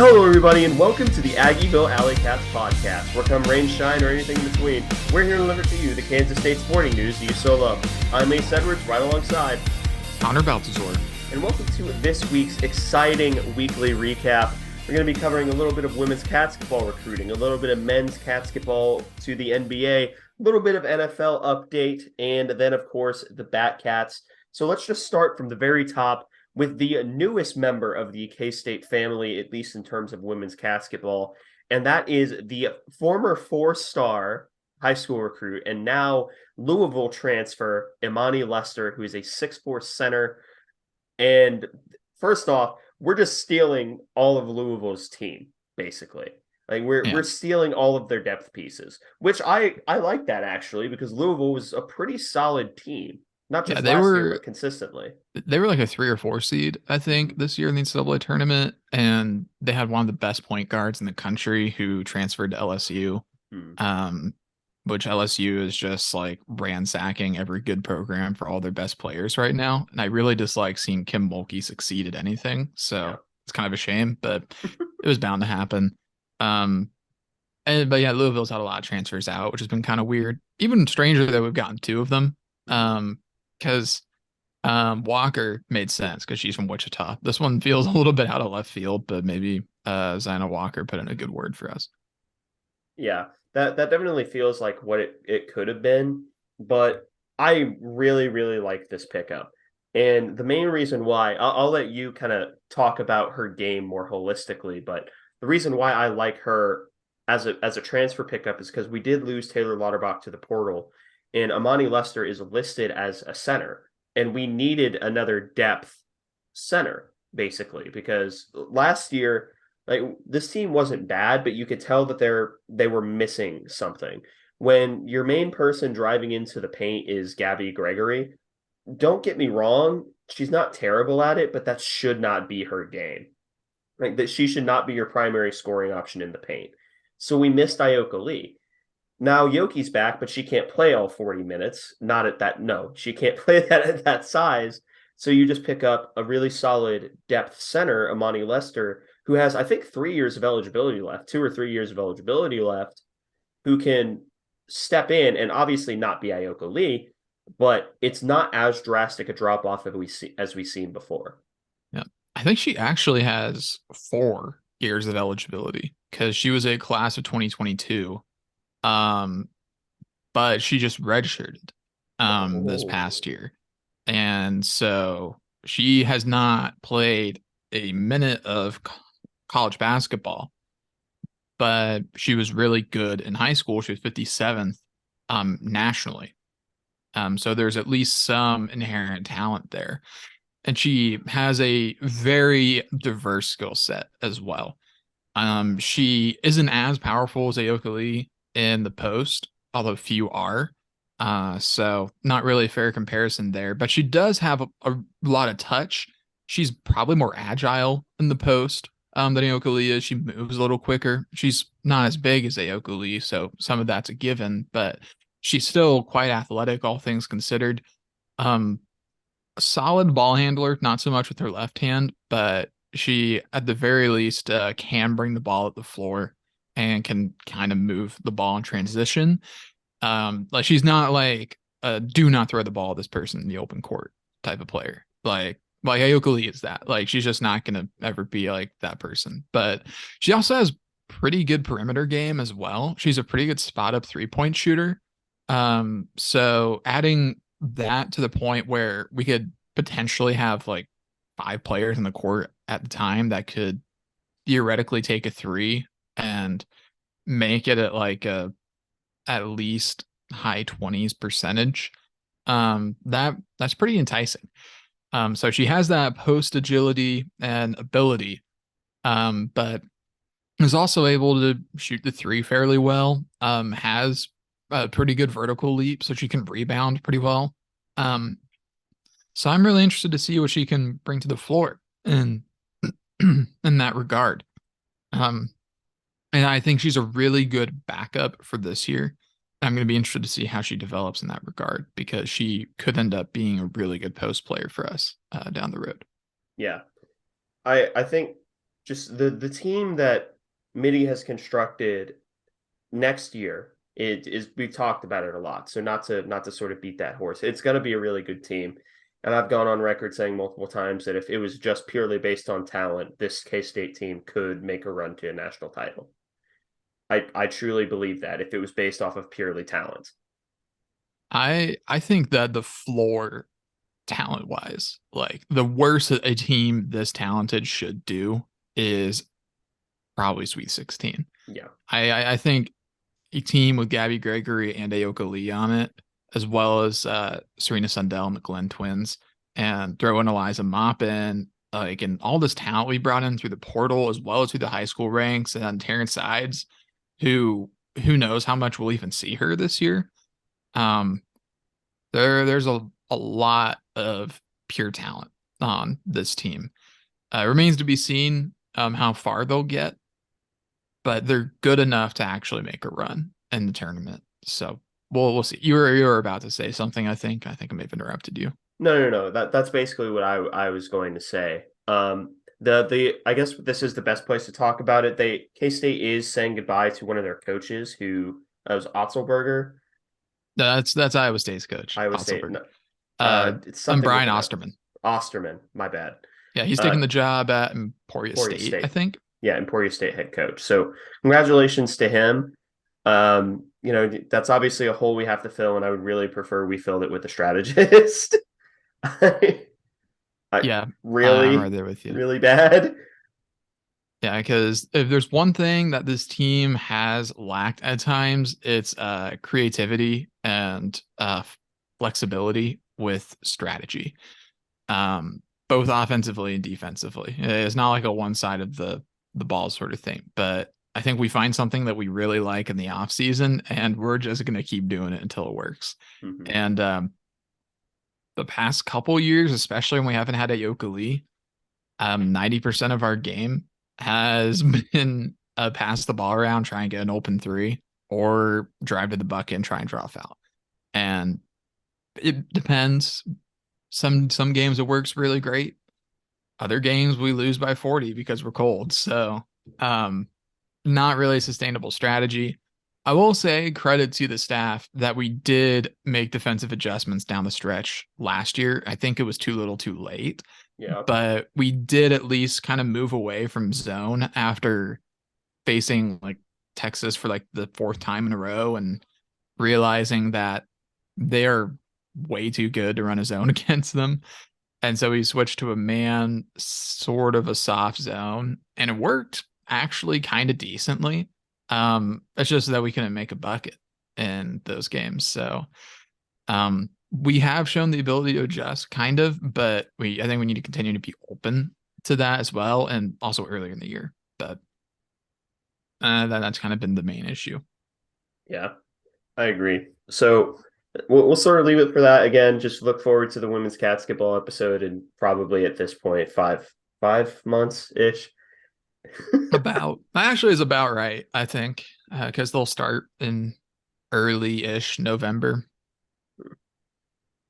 Hello, everybody, and welcome to the Aggieville Alleycats podcast. Where come rain, shine, or anything in between, we're here to deliver to you the Kansas State sporting news you so love. I'm Ace Edwards, right alongside Connor Baltazar. And welcome to this week's exciting weekly recap. We're going to be covering a little bit of women's catsketball recruiting, a little bit of men's catsketball to the NBA, a little bit of NFL update, and then, of course, the Batcats. So let's just start from the very top with the newest member of the K-State family, at least in terms of women's basketball, and that is the former four-star high school recruit and now Louisville transfer, Imani Lester, who is a 6'4" center. And first off, we're just stealing all of Louisville's team, basically. Like we're stealing all of their depth pieces, which I like that actually, because Louisville was a pretty solid team. Not just last year, but consistently. They were like a 3 or 4 seed, I think, this year in the NCAA tournament, and they had one of the best point guards in the country who transferred to LSU, which LSU is just like ransacking every good program for all their best players right now. And I really dislike seeing Kim Mulkey succeed at anything, so it's kind of a shame, but it was bound to happen. But yeah, Louisville's had a lot of transfers out, which has been kind of weird. Even stranger that we've gotten 2 of them. Because Walker made sense because she's from Wichita. This one feels a little bit out of left field, but maybe Zina Walker put in a good word for us. Yeah, that definitely feels like what it could have been, but I really, really like this pickup. And the main reason why, I'll let you kind of talk about her game more holistically, but the reason why I like her as a transfer pickup is because we did lose Taylor Lauterbach to the portal. And Imani Lester is listed as a center, and we needed another depth center, basically, because last year, like, this team wasn't bad, but you could tell that they were missing something. When your main person driving into the paint is Gabby Gregory, don't get me wrong, she's not terrible at it, but that should not be her game. Like, that she should not be your primary scoring option in the paint. So we missed Ioka Lee. Now Yoki's back, but she can't play all 40 minutes. Not at that. No, she can't play that at that size. So you just pick up a really solid depth center, Imani Lester, who has, I think, 3 years of eligibility left, 2 or 3 years of eligibility left, who can step in and obviously not be Ioka Lee, but it's not as drastic a drop off as we've seen before. Yeah, I think she actually has 4 years of eligibility because she was a class of 2022. But she just redshirted this past year. And so she has not played a minute of college basketball, but she was really good in high school. She was 57th nationally. So there's at least some inherent talent there. And she has a very diverse skill set as well. She isn't as powerful as Ioka Lee in the post, although few are. So not really a fair comparison there, but she does have a lot of touch. She's probably more agile in the post than Ioka Lee is. She moves a little quicker. She's not as big as Ioka Lee, so some of that's a given, but she's still quite athletic, all things considered. A solid ball handler, not so much with her left hand, but she, at the very least, can bring the ball at the floor and can kind of move the ball in transition. Like, she's not like do not throw the ball at this person in the open court type of player. Like Ioka Lee is that. Like, she's just not gonna ever be like that person. But she also has pretty good perimeter game as well. She's a pretty good spot up 3-point shooter. So adding that to the point where we could potentially have like 5 players in the court at the time that could theoretically take a 3 and make it at like at least high 20s percentage. That's pretty enticing. So she has that post agility and ability, but is also able to shoot the 3 fairly well. Has a pretty good vertical leap, so she can rebound pretty well. So I'm really interested to see what she can bring to the floor in that regard. And I think she's a really good backup for this year. I'm going to be interested to see how she develops in that regard, because she could end up being a really good post player for us down the road. Yeah. I think just the team that Mitty has constructed next year, it is, we've talked about it a lot. So not to sort of beat that horse. It's going to be a really good team. And I've gone on record saying multiple times that if it was just purely based on talent, this K-State team could make a run to a national title. I truly believe that if it was based off of purely talent. I think that the floor talent wise, like the worst a team this talented should do is probably Sweet 16. Yeah. I think a team with Gabby Gregory and Aoka Lee on it, as well as Serena Sundell and the Glenn twins, and throw in Eliza Mop in, like, and all this talent we brought in through the portal as well as through the high school ranks, and then Terrence Sides, who knows how much we'll even see her this year. Um, there's a lot of pure talent on this team. It remains to be seen how far they'll get, but they're good enough to actually make a run in the tournament. So we'll see. You were about to say something. I may have interrupted you. No. That's basically what I was going to say. The I guess this is the best place to talk about it. K-State is saying goodbye to one of their coaches who was Otzelberger. That's Iowa State's coach, Iowa State. Otzelberg. No, It's something with Brian an Osterman. Osterman. My bad. Yeah, he's taking the job at Emporia Emporia State, I State. think. Yeah, Emporia State head coach. So congratulations to him. That's obviously a hole we have to fill, and I would really prefer we filled it with a strategist. Yeah, I'm right Really, there with you. really bad. Yeah, because if there's one thing that this team has lacked at times, it's creativity and flexibility with strategy, both offensively and defensively. It's not like a one side of the ball sort of thing, but I think we find something that we really like in the off season, and we're just going to keep doing it until it works. Mm-hmm. And the past couple years, especially when we haven't had a Lee, 90% of our game has been pass the ball around, try and get an open three, or drive to the bucket and try and draw a foul. And it depends. Some games it works really great. Other games we lose by 40 because we're cold. So not really a sustainable strategy. I will say credit to the staff that we did make defensive adjustments down the stretch last year. I think it was too little too late. Yeah. But we did at least kind of move away from zone after facing like Texas for like the fourth time in a row and realizing that they're way too good to run a zone against them. And so we switched to a man, sort of a soft zone, and it worked actually kind of decently. It's just that we couldn't make a bucket in those games. So we have shown the ability to adjust kind of, but I think we need to continue to be open to that as well. And also earlier in the year, but that's kind of been the main issue. Yeah, I agree. So we'll sort of leave it for that. Again, just look forward to the women's catsketball episode, and probably at this point, five months ish. About actually is about right, I think, because they'll start in early-ish November.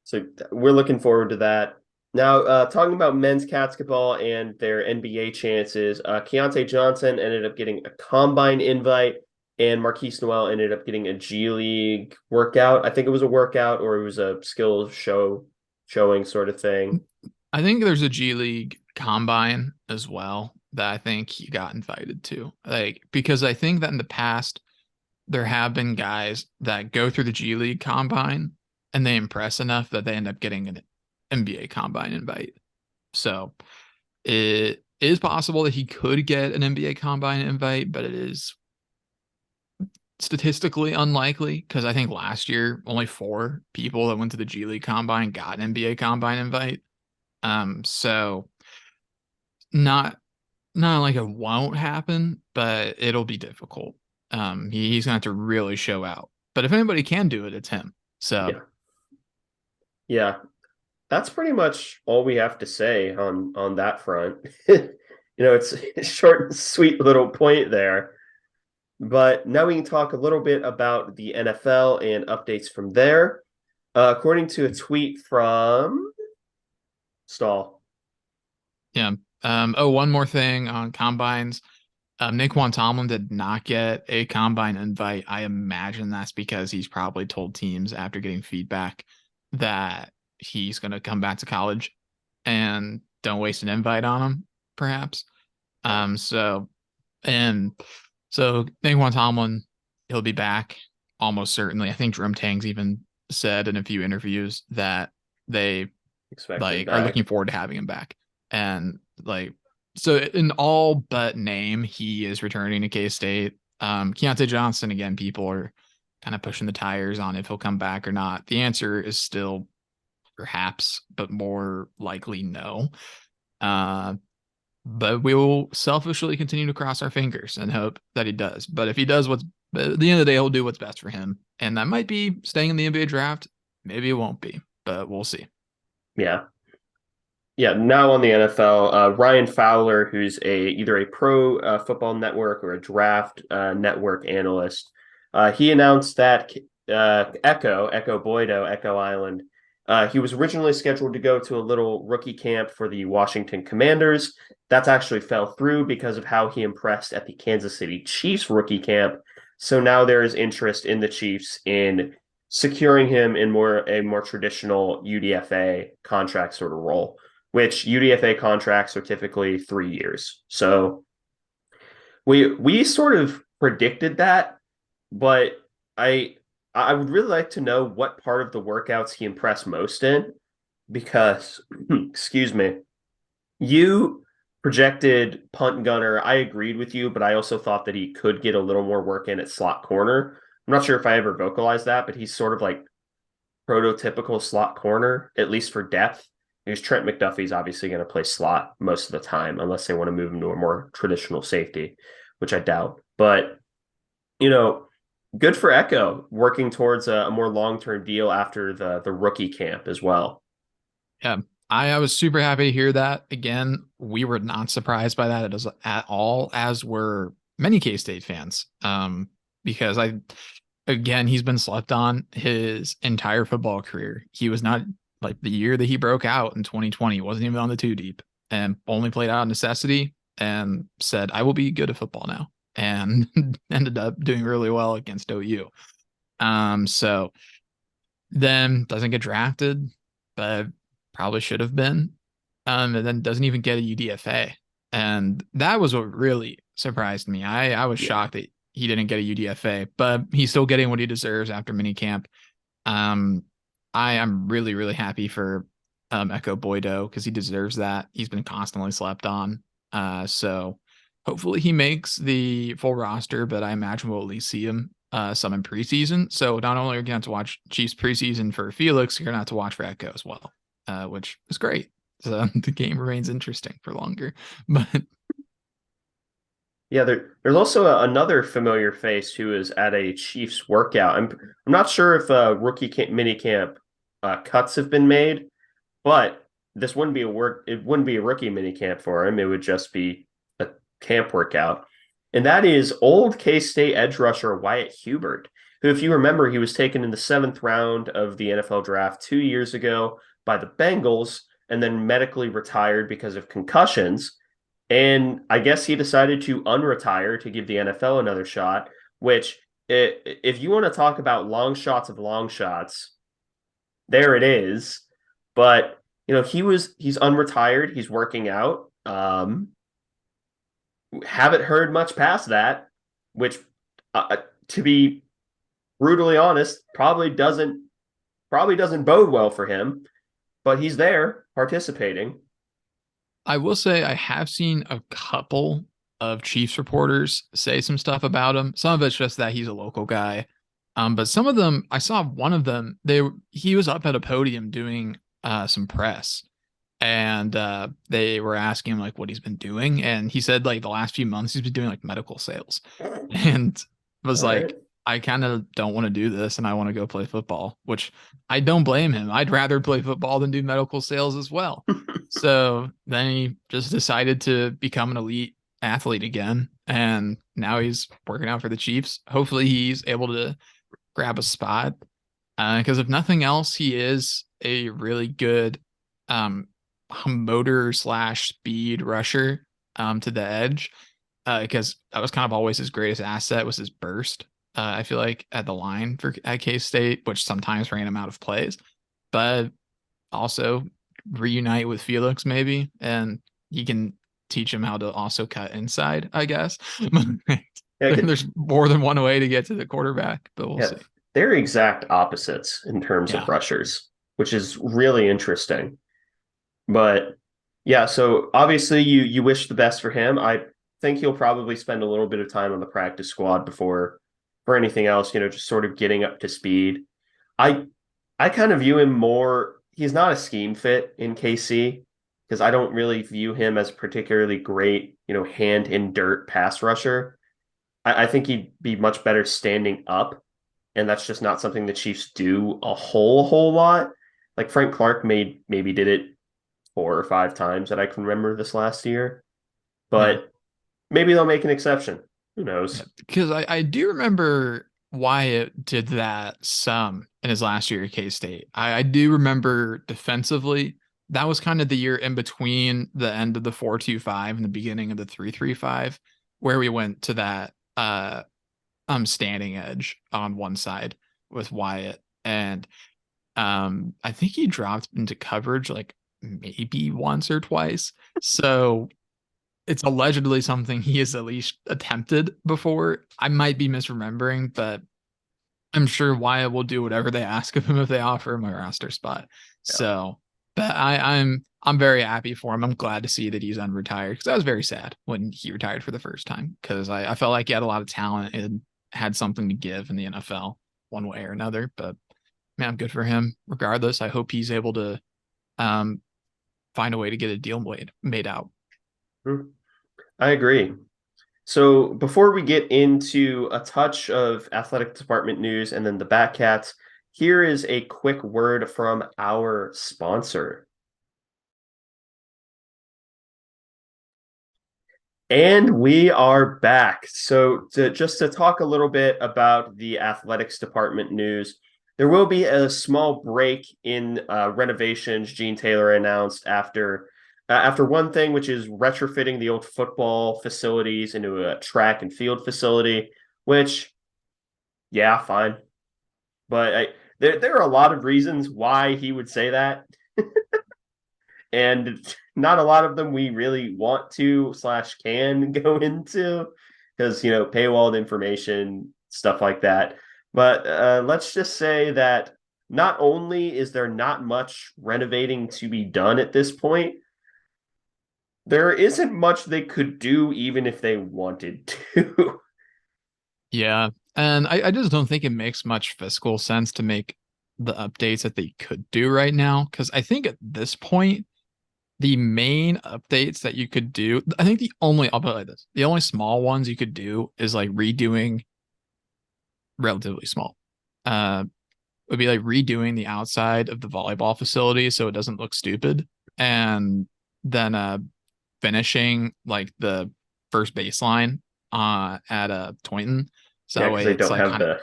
So we're looking forward to that. Now, talking about men's basketball and their NBA chances, Keontae Johnson ended up getting a combine invite, and Marquise Noel ended up getting a G League workout. I think it was a workout, or it was a skill showing sort of thing. I think there's a G League combine as well that I think he got invited to. Like, because I think that in the past there have been guys that go through the G League combine and they impress enough that they end up getting an NBA combine invite. So it is possible that he could get an NBA combine invite, but it is statistically unlikely because I think last year only 4 people that went to the G League combine got an NBA combine invite. So not like it won't happen, but it'll be difficult. He's gonna have to really show out. But if anybody can do it, it's him. So yeah. That's pretty much all we have to say on that front. It's a short and sweet little point there. But now we can talk a little bit about the NFL and updates from there. According to a tweet from Stahl. Yeah, One more thing on combines. Naquan Tomlin did not get a combine invite. I imagine that's because he's probably told teams after getting feedback that he's going to come back to college and don't waste an invite on him, perhaps. So and so Naquan Tomlin, he'll be back almost certainly. I think Jerome Tang's even said in a few interviews that they Expect him like are looking back. forward to having him back. And like so in all but name, he is returning to K-State. Keontae Johnson, again, people are kind of pushing the tires on if he'll come back or not. The answer is still perhaps, but more likely no. Uh, but we will selfishly continue to cross our fingers and hope that he does. But if he does what's at the end of the day, he'll do what's best for him. And that might be staying in the NBA draft. Maybe it won't be, but we'll see. Yeah. Yeah, now on the NFL, Ryan Fowler, who's either a pro football network or a draft network analyst, he announced that Echo Boydo, Echo Island, he was originally scheduled to go to a little rookie camp for the Washington Commanders. That's actually fell through because of how he impressed at the Kansas City Chiefs rookie camp. So now there is interest in the Chiefs in securing him in a more traditional UDFA contract sort of role, which UDFA contracts are typically 3 years. So we sort of predicted that, but I would really like to know what part of the workouts he impressed most in, because excuse me, you projected punt gunner. I agreed with you, but I also thought that he could get a little more work in at slot corner. I'm not sure if I ever vocalized that, but he's sort of like prototypical slot corner, at least for depth. Because Trent McDuffie's obviously going to play slot most of the time, unless they want to move him to a more traditional safety, which I doubt. But, you know, good for Echo working towards a more long-term deal after the rookie camp as well. Yeah, I was super happy to hear that. Again, we were not surprised by that at all, as were many K-State fans. Because again, he's been slept on his entire football career. He was not like the year that he broke out in 2020, wasn't even on the two deep and only played out of necessity and said, I will be good at football now. And ended up doing really well against OU. So then doesn't get drafted, but probably should have been. And then doesn't even get a UDFA. And that was what really surprised me. I was Yeah. shocked that he didn't get a UDFA, but he's still getting what he deserves after minicamp. I am really, really happy for Echo Boydo because he deserves that. He's been constantly slept on. So hopefully he makes the full roster, but I imagine we'll at least see him some in preseason. So not only are you going to watch Chiefs preseason for Felix, you're going to have to watch for Echo as well, which is great. So the game remains interesting for longer. But Yeah, there's also another familiar face who is at a Chiefs workout. I'm not sure if rookie mini camp cuts have been made, but this wouldn't be a work. It wouldn't be a rookie mini camp for him. It would just be a camp workout, and that is old K-State edge rusher Wyatt Hubert, who, if you remember, he was taken in the seventh round of the NFL draft 2 years ago by the Bengals, and then medically retired because of concussions. And I guess he decided to unretire to give the NFL another shot, which, if you want to talk about long shots of long shots, there it is. But, he's unretired, he's working out. Haven't heard much past that, which, to be brutally honest, probably doesn't bode well for him, but he's there participating. I will say I have seen a couple of Chiefs reporters say some stuff about him. Some of it's just that he's a local guy. But some of them, I saw one of them, he was up at a podium doing some press and they were asking him like what he's been doing. And he said like the last few months he's been doing like medical sales and was All right. like, I kind of don't want to do this and I want to go play football, which I don't blame him. I'd rather play football than do medical sales as well. So then he just decided to become an elite athlete again. And now he's working out for the Chiefs. Hopefully he's able to grab a spot. Because if nothing else, he is a really good motor slash speed rusher to the edge, because that was kind of always his greatest asset was his burst. I feel like at the line for at K-State, which sometimes ran him out of plays, but also reunite with Felix maybe, and he can teach him how to also cut inside, I guess. Yeah, There's more than one way to get to the quarterback, but we'll yeah, see. they're exact opposites in terms of Yeah. rushers, which is really interesting. But yeah, so obviously you wish the best for him. I think he'll probably spend a little bit of time on the practice squad before for anything else, just sort of getting up to speed. I I kind of view him more, he's not a scheme fit in KC because I don't really view him as a particularly great, hand in dirt pass rusher. I think he'd be much better standing up, and that's just not something the Chiefs do a whole lot. Like Frank Clark maybe did it 4 or 5 times that I can remember this last year, Yeah. but maybe they'll make an exception. Who knows? Because I do remember Wyatt did that some in his last year at K-State. I do remember defensively, that was kind of the year in between the end of the 4-2-5 and the beginning of the 3-3-5, where we went to that standing edge on one side with Wyatt. And I think he dropped into coverage like maybe once or twice. So it's allegedly something he has at least attempted before. I might be misremembering, but I'm sure Wyatt will do whatever they ask of him if they offer him a roster spot. Yeah. So, but I'm very happy for him. I'm glad to see that he's unretired because I was very sad when he retired for the first time because I felt like he had a lot of talent and had something to give in the NFL one way or another. But man, good for him. Regardless, I hope he's able to um, find a way to get a deal made out. I agree. So before we get into a touch of athletic department news and then the Batcats, here is a quick word from our sponsor. And we are back. So just to talk a little bit about the athletics department news, there will be a small break in renovations Gene Taylor announced after one thing, which is retrofitting the old football facilities into a track and field facility, which, yeah, fine. But there are a lot of reasons why he would say that. And not a lot of them we really want to slash can go into because, paywalled information, stuff like that. But let's just say that not only is there not much renovating to be done at this point, there isn't much they could do even if they wanted to. Yeah. And I just don't think it makes much fiscal sense to make the updates that they could do right now. Because I think at this point, the main updates that you could do, I think I'll put it like this, the only small ones you could do is like redoing relatively small. Would be like redoing the outside of the volleyball facility so it doesn't look stupid. And then finishing like the first baseline at Toynton. So Yeah, that because way they it's don't like have kind of the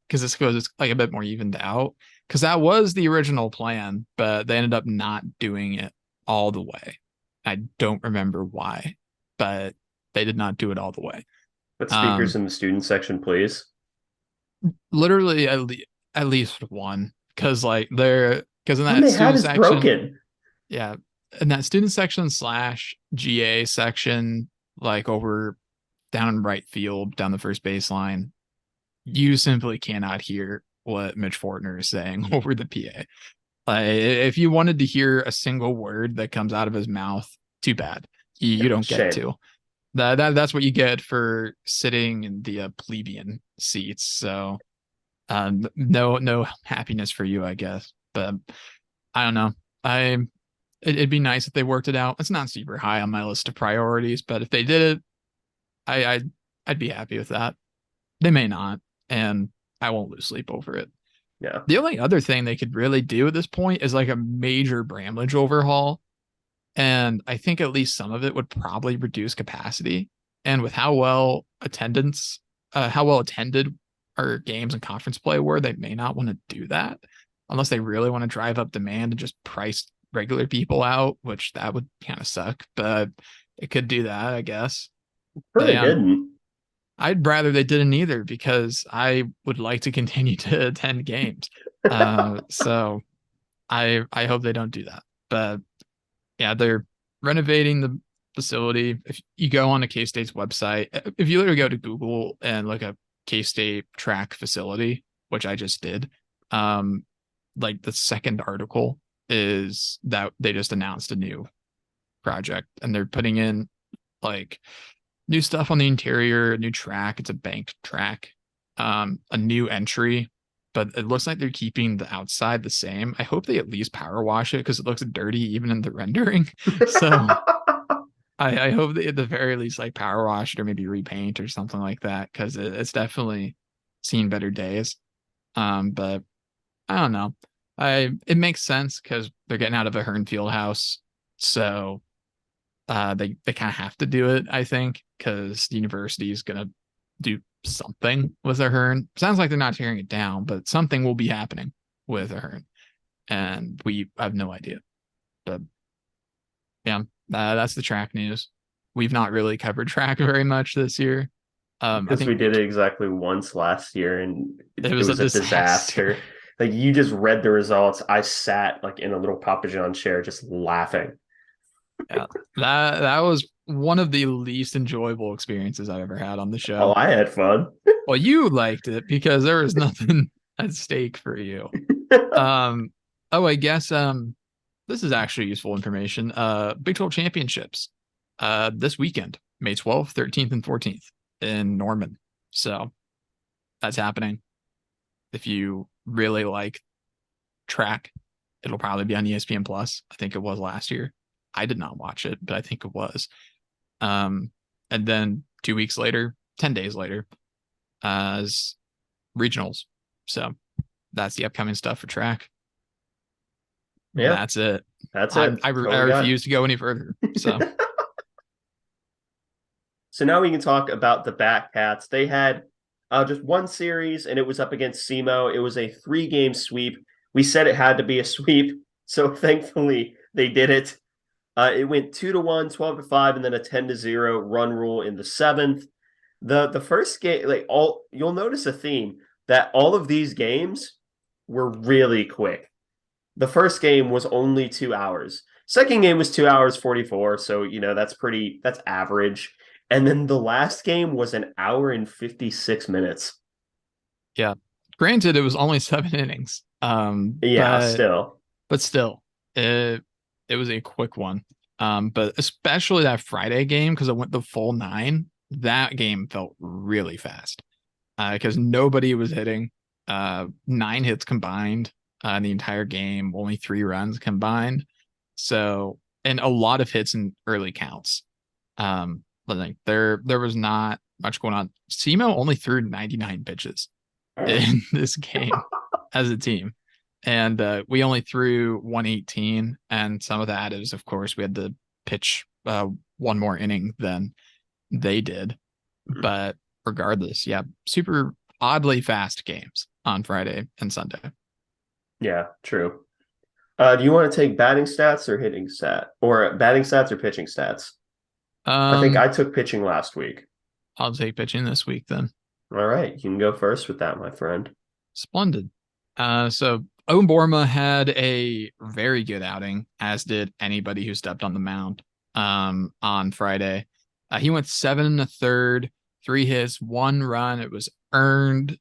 because it's like a bit more evened out. Because that was the original plan, but they ended up not doing it all the way. I don't remember why, but they did not do it all the way. put speakers Um, in the student section, please. literally at least one, because like because in One that they had student is section, broken. yeah, in that student section slash GA section, like over down in right field, down the first baseline, you simply cannot hear what Mitch Fortner is saying over the PA. If you wanted to hear a single word that comes out of his mouth, too bad. You don't get Shame. to. That's what you get for sitting in the plebeian seats. So no happiness for you, I guess. But I don't know. It'd be nice if they worked it out. It's not super high on my list of priorities, but if they did it, I'd be happy with that. They may not, and I won't lose sleep over it. Yeah. The only other thing they could really do at this point is like a major Bramlage overhaul. And I think at least some of it would probably reduce capacity. And with how well attended our games and conference play were, they may not want to do that unless they really want to drive up demand and just price regular people out, which that would kind of suck, but it could do that, I guess. But But they yeah, didn't. I'd rather they didn't either because I would like to continue to attend games. So I hope they don't do that. But yeah, they're renovating the facility. If you go on a K-State's website, if you literally go to Google and look up K-State track facility, which I just did, like the second article is that they just announced a new project and they're putting in like new stuff on the interior, a new track. It's a banked track, a new entry, but it looks like they're keeping the outside the same. I hope they at least power wash it because it looks dirty even in the rendering. So I hope they at the very least like power wash it or maybe repaint or something like that because it's definitely seen better days. But I don't know. It makes sense because they're getting out of a Hearn field house, so they kind of have to do it, I think, because the university is gonna do something with a Hearn. Sounds like they're not tearing it down, but something will be happening with a Hearn, and we have no idea. But yeah, that's the track news. We've not really covered track very much this year. I Because we think did it exactly once last year and it it was a was a disaster. disaster. Like you just read the results. I sat like in a little Papa John chair just laughing. Yeah, that was one of the least enjoyable experiences I've ever had on the Oh, show. I had fun. Well, you liked it because there was nothing at stake for you. Um, oh, I guess this is actually useful information. Big 12 championships this weekend, May 12th, 13th, and 14th in Norman. So that's happening. If you really like track, it'll probably be on ESPN Plus. I think it was last year. I did not watch it, but I think it was. And then 2 weeks later, 10 days later, as regionals. So that's the upcoming stuff for track. Yeah, That's it. that's I, it. I, That's all I we got. refuse to go any further. So So now we can talk about the Batcats. They had just one series, and it was up against SEMO. It was a 3-game sweep. We said it had to be a sweep, so thankfully they did it. It went 2-1, 12-5, and then a 10-0 run rule in the seventh. The first game, like all, you'll notice a theme that all of these games were really quick. The first game was only 2 hours. Second game was 2 hours 44, so that's average. And then the last game was an hour and 56 minutes. yeah, granted, it was only 7 innings. Yeah, still. But still, it was a quick one. But especially that Friday game because it went the full 9. That game felt really fast because nobody was hitting. 9 hits combined in the entire game, only 3 runs combined. So, and a lot of hits in early counts. But like there was not much going on. SEMO only threw 99 pitches in this game as a team. And we only threw 118. And some of that is, of course, we had to pitch one more inning than they did. But regardless, yeah, super oddly fast games on Friday and Sunday. Yeah, true. Do you want to take batting stats or hitting stat? Or batting stats or pitching stats? I think I Um, took pitching last week. I'll take pitching this week then. All right, you can go first with that, my friend. Splendid. So Owen Borma had a very good outing, as did anybody who stepped on the mound on Friday. He went 7 1/3, 3 hits, 1 run. It was earned.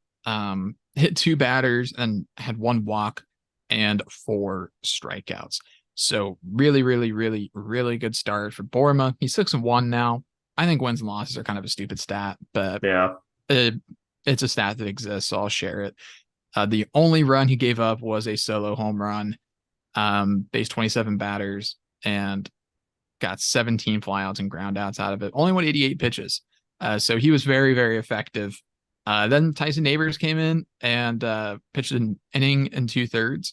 Hit 2 batters and had 1 walk and 4 strikeouts. So really, really, really, really good start for Borma. He's 6-1 now. I think wins and losses are kind of a stupid stat, but Yeah. it's a stat that exists, so I'll share it. The only run he gave up was a solo home run, based 27 batters and got 17 flyouts and groundouts out of it. Only went 88 pitches. So he was very, very effective. Then Tyson Neighbors came in and pitched an inning and 2/3.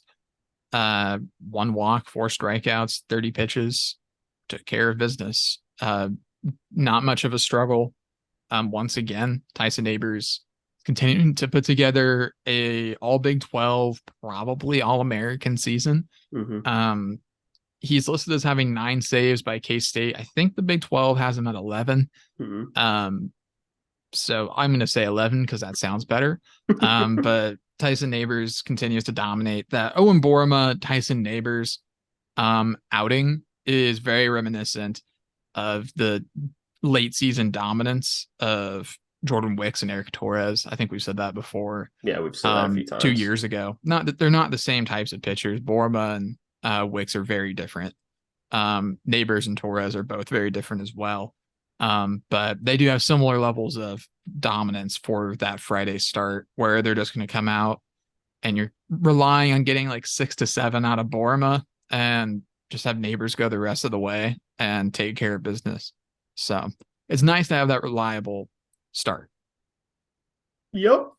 1 walk, 4 strikeouts, 30 pitches, took care of business. Not much of a struggle. Once again, Tyson Neighbors continuing to put together a all Big 12, probably All American season. Mm-hmm. He's listed as having 9 saves by K-State. I think the Big 12 has him at 11. Mhm. So I'm going to say 11 because that sounds better. But Tyson Neighbors continues to dominate. That Owen Borma, Tyson Neighbors outing is very reminiscent of the late season dominance of Jordan Wicks and Eric Torres. I think we've said that before. Yeah, we've said that a few 2 times. years ago. Not that they're not the same types of pitchers. Borma and Wicks are very different. Neighbors and Torres are both very different as well. But they do have similar levels of dominance for that Friday start where they're just going to come out and you're relying on getting like 6 to 7 out of Borma and just have Neighbors go the rest of the way and take care of business. So it's nice to have that reliable start. Yep.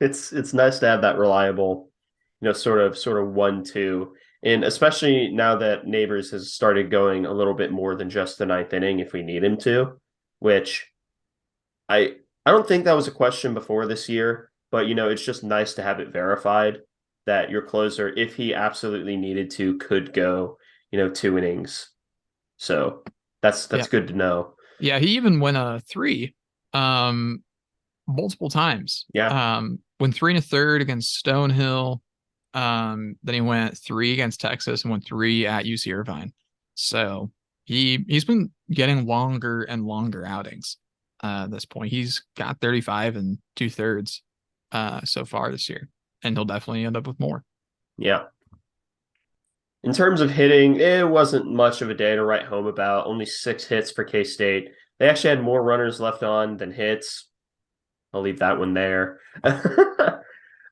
It's nice to have that reliable, sort of 1-2. And especially now that Neighbors has started going a little bit more than just the ninth inning if we need him to, which I I don't think that was a question before this year, but it's just nice to have it verified that your closer, if he absolutely needed to, could go, 2 innings. So that's Yeah. good to know. Yeah. He even went a 3 um, multiple times. Yeah. Went 3 1/3 against Stonehill. Then he went 3 against Texas and went 3 at UC Irvine. So he's been getting longer and longer outings. At this point, he's got 35 and 2/3 so far this year, and he'll definitely end up with more. Yeah. In terms of hitting, it wasn't much of a day to write home about. Only 6 hits for K-State. They actually had more runners left on than hits. I'll leave that one there.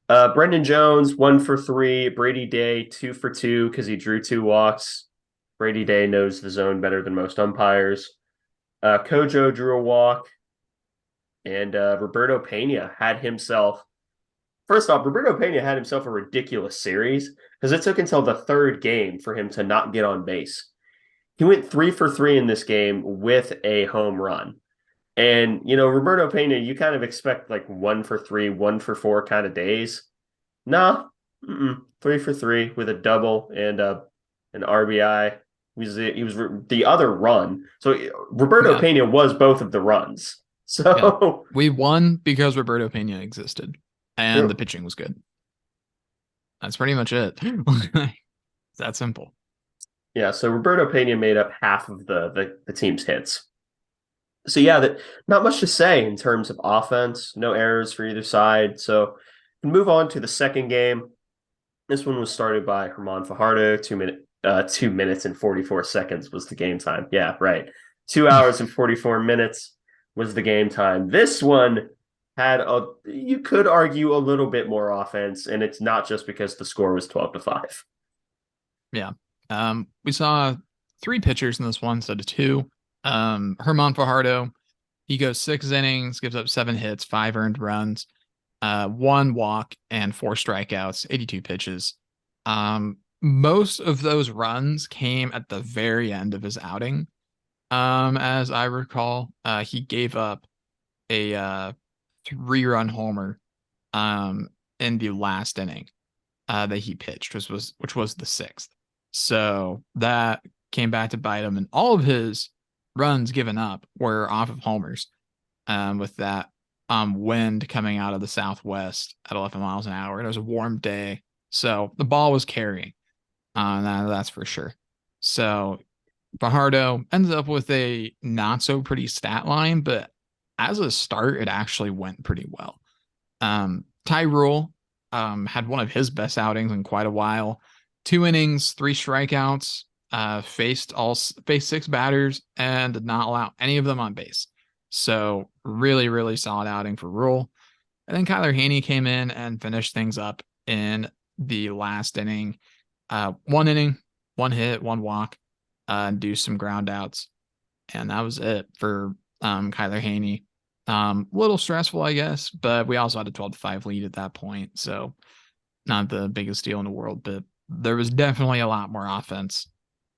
Brendan Jones, 1 for 3. Brady Day, 2 for 2 because he drew 2 walks. Brady Day knows the zone better than most umpires. Kojo drew a walk. And Roberto Pena had himself. First off, Roberto Pena had himself a ridiculous series because it took until the third game for him to not get on base. He went 3 for 3 in this game with a home run. And, Roberto Pena, you kind of expect like 1 for 3, 1 for 4 kind of days. Nah, 3 for 3 with a double and an RBI. He was the other run. So Roberto Yeah, Pena was both of the runs. yeah. So We won because Roberto Pena existed, and the true. pitching was good. That's pretty much it. It's that simple. Yeah, so Roberto Pena made up half of the team's hits. So yeah, that not much to say in terms of offense. No errors for either side. So we move on to the second game. This one was started by Herman Fajardo. 2 minutes and 44 seconds was the game time. Yeah, right. 2 hours and 44 minutes was the game time. This one had you could argue a little bit more offense, and it's not just because the score was 12-5. Yeah. We saw 3 pitchers in this one instead of 2. Herman Fajardo, he goes 6 innings, gives up 7 hits, 5 earned runs, 1 walk, and 4 strikeouts, 82 pitches. Most of those runs came at the very end of his outing. As I recall, he gave up a 3-run homer in the last inning that he pitched, which was the 6th. So that came back to bite him, and all of his runs given up were off of homers. With that wind coming out of the southwest at 11 miles an hour, it was a warm day, so the ball was carrying. That's for sure. So Fajardo ends up with a not so pretty stat line, but as a start, it actually went pretty well. Ty Rule had one of his best outings in quite a while. 2 innings, 3 strikeouts, faced 6 batters and did not allow any of them on base. So really, really solid outing for Rule. And then Kyler Haney came in and finished things up in the last inning. 1 inning, 1 hit, 1 walk, do some ground outs. And that was it for Kyler Haney. Little stressful, I guess, but we also had a 12-5 lead at that point. So not the biggest deal in the world, but there was definitely a lot more offense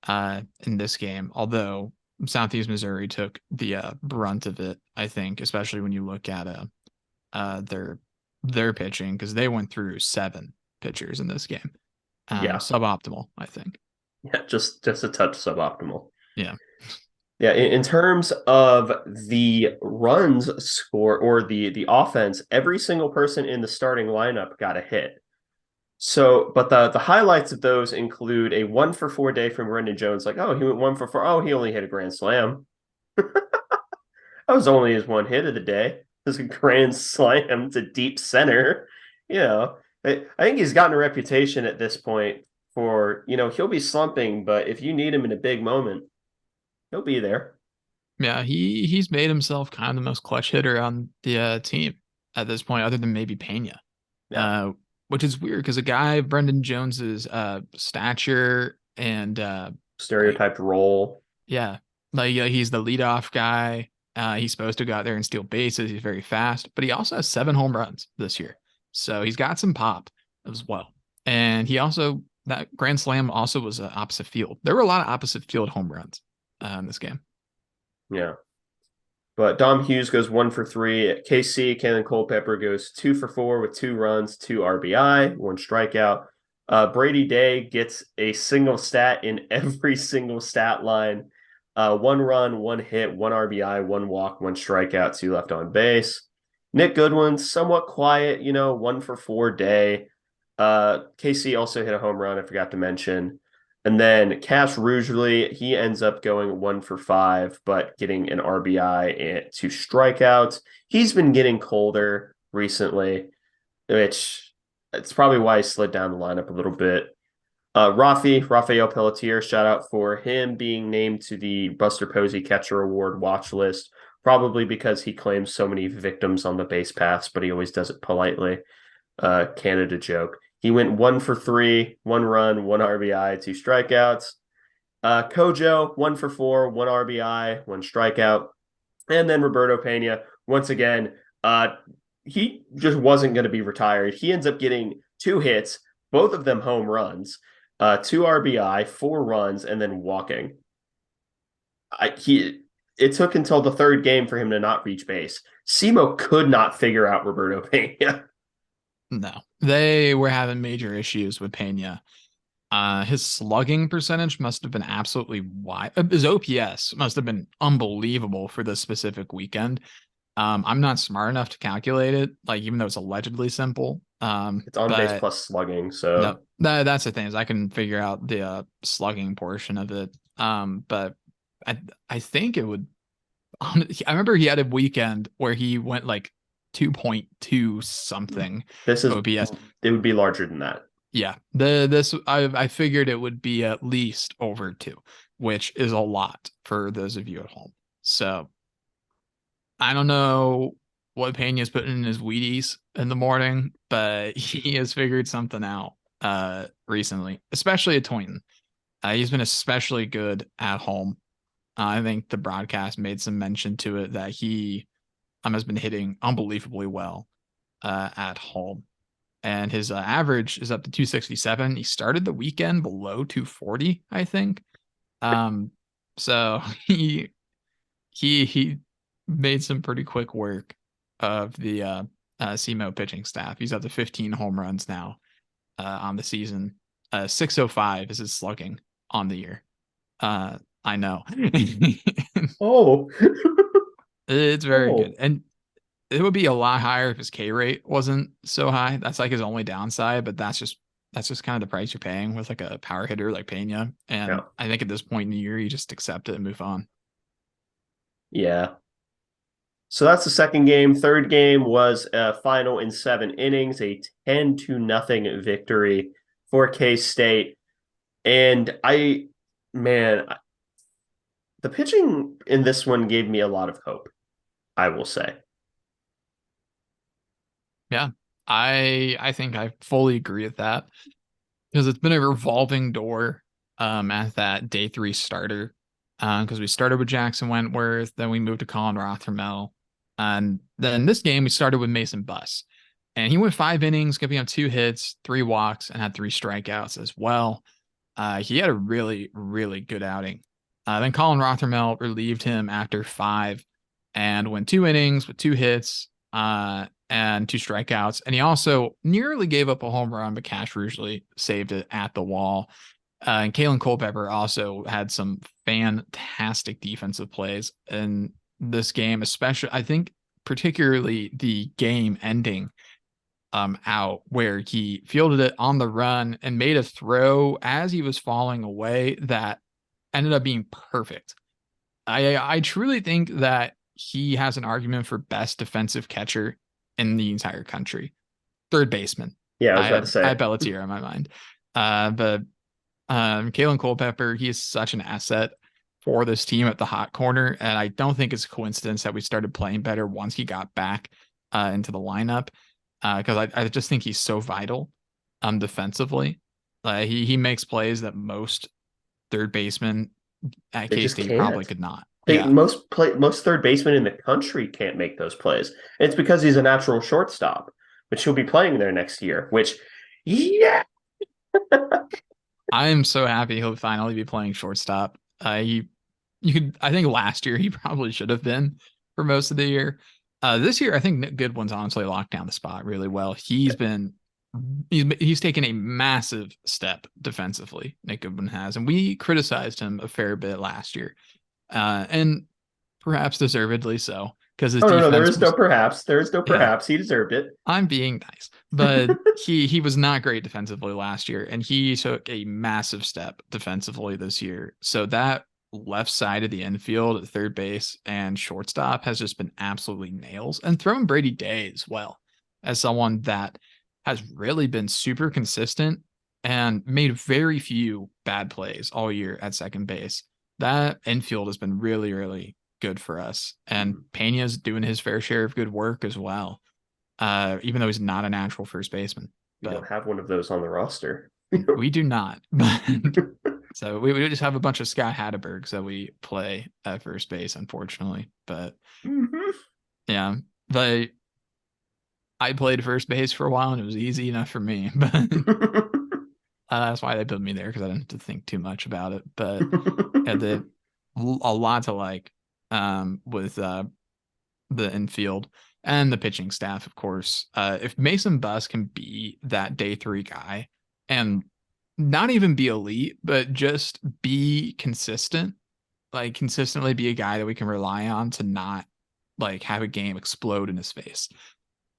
in this game. Although Southeast Missouri took the brunt of it, I think, especially when you look at their pitching, because they went through 7 pitchers in this game. Yeah. Suboptimal, I think. Yeah, just a touch suboptimal. Yeah. Yeah, in terms of the runs score or the offense, every single person in the starting lineup got a hit. So, but the highlights of those include a 1-for-4 day from Brendan Jones. Like, oh, he went 1-for-4. Oh, he only hit a grand slam. That was only his one hit of the day. It was a grand slam to deep center. You know, I think he's gotten a reputation at this point for, he'll be slumping, but if you need him in a big moment, he'll be there. Yeah, he's made himself kind of the most clutch hitter on the team at this point, other than maybe Pena. Yeah. Uh, which is weird because a guy Brendan Jones's stature and like Stereotyped role. yeah, like he's the leadoff guy. He's supposed to go out there and steal bases. He's very fast, but he also has 7 home runs this year, so he's got some pop as well. And he also that grand slam also was opposite field. There were a lot of opposite field home runs in this game. Yeah. But Dom Hughes goes 1-for-3. KC, Kalen Culpepper goes 2-for-4 with 2 runs, 2 RBI, 1 strikeout. Brady Day gets a single stat in every single stat line. 1 run, 1 hit, 1 RBI, 1 walk, 1 strikeout, 2 left on base. Nick Goodwin, somewhat quiet, 1-for-4 day. KC also hit a home run, I forgot to mention. And then Cash Rugeley, he ends up going 1-for-5, but getting an RBI and 2 strikeouts. He's been getting colder recently, which it's probably why he slid down the lineup a little bit. Rafael Pelletier, shout out for him being named to the Buster Posey Catcher Award watch list, probably because he claims so many victims on the base paths, but he always does it politely. Canada joke. He went 1-for-3, 1 run, 1 RBI, 2 strikeouts. Kojo, 1-for-4, 1 RBI, 1 strikeout. And then Roberto Pena, once again, he just wasn't going to be retired. He ends up getting 2 hits, both of them home runs, 2 RBI, 4 runs, and then walking. It took until the third game for him to not reach base. SEMO could not figure out Roberto Pena. No, they were having major issues with Pena. His slugging percentage must have been absolutely wild. His OPS must have been unbelievable for this specific weekend. I'm not smart enough to calculate it, like even though it's allegedly simple. It's on base But plus slugging, no, so that's the thing is I can figure out the slugging portion of it. But I think it would. I remember he had a weekend where he went like 2.2 something this is OPS. it would be larger than that. Yeah, I figured it would be at least over 2, which is a lot for those of you at home. So I don't know what Pena's putting in his Wheaties in the morning, but he has figured something out recently, especially at Toynton. He's been especially good at home. I think the broadcast made some mention to it that he has been hitting unbelievably well at home. And his average is up to 267. He started the weekend below 240, I think. So he made some pretty quick work of the SEMO pitching staff. He's up to 15 home runs now on the season. 605 is his slugging on the year. I know. Oh, It's very oh, good. And it would be a lot higher if his K rate wasn't so high. That's like his only downside, but that's just kind of the price you're paying with like a power hitter like Pena. And yeah, I think at this point in the year, you just accept it and move on. yeah. So that's the second game. Third game was a final in 7 innings, a 10-0 victory for K-State. And man, the pitching in this one gave me a lot of hope, I will say. Yeah. I think I fully agree with that because it's been a revolving door at that day 3 starter. Because we started with Jackson Wentworth, then we moved to Colin Rothermel. And then this game we started with Mason Buss. And he went 5 innings, giving up 2 hits, 3 walks, and had 3 strikeouts as well. He had a really, really good outing. Then Colin Rothermel relieved him after 5 and went 2 innings with 2 hits and 2 strikeouts. And he also nearly gave up a home run, but Cash Rugeley saved it at the wall. And Kalen Culpepper also had some fantastic defensive plays in this game, especially, I think, particularly the game ending out where he fielded it on the run and made a throw as he was falling away that ended up being perfect. I truly think that he has an argument for best defensive catcher in the entire country. Third baseman. Yeah, I was I about to had say. Pelletier in my mind. But Kalen Culpepper, he is such an asset for this team at the hot corner. And I don't think it's a coincidence that we started playing better once he got back into the lineup. Because I just think he's so vital defensively. He makes plays that most third basemen at They just K-State probably can't. could not. They Yeah. most third basemen in the country can't make those plays. And it's because he's a natural shortstop, which he'll be playing there next year. Which, yeah, I am so happy he'll finally be playing shortstop. You could, I think last year he probably should have been for most of the year. This year, I think Nick Goodwin's honestly locked down the spot really well. He's taken a massive step defensively. Nick Goodwin has, and we criticized him a fair bit last year, and perhaps deservedly so, because his oh no, there defense is no was, perhaps. There is no yeah. perhaps. He deserved it. I'm being nice, but he was not great defensively last year, and he took a massive step defensively this year. So that left side of the infield at third base and shortstop has just been absolutely nails. And throwing Brady Day as well as someone that has really been super consistent and made very few bad plays all year at second base. That infield has been really, really good for us. And Pena's doing his fair share of good work as well, even though he's not a natural first baseman. We But don't have one of those on the roster. we do not. So we just have a bunch of Scott Hattebergs that we play at first base, unfortunately. But yeah, but I played first base for a while and it was easy enough for me. But that's why they put me there, because I didn't have to think too much about it. But yeah, a lot to like with the infield and the pitching staff, of course. If Mason Buss can be that day 3 guy and not even be elite, but just be consistent, like consistently be a guy that we can rely on to not like have a game explode in his face,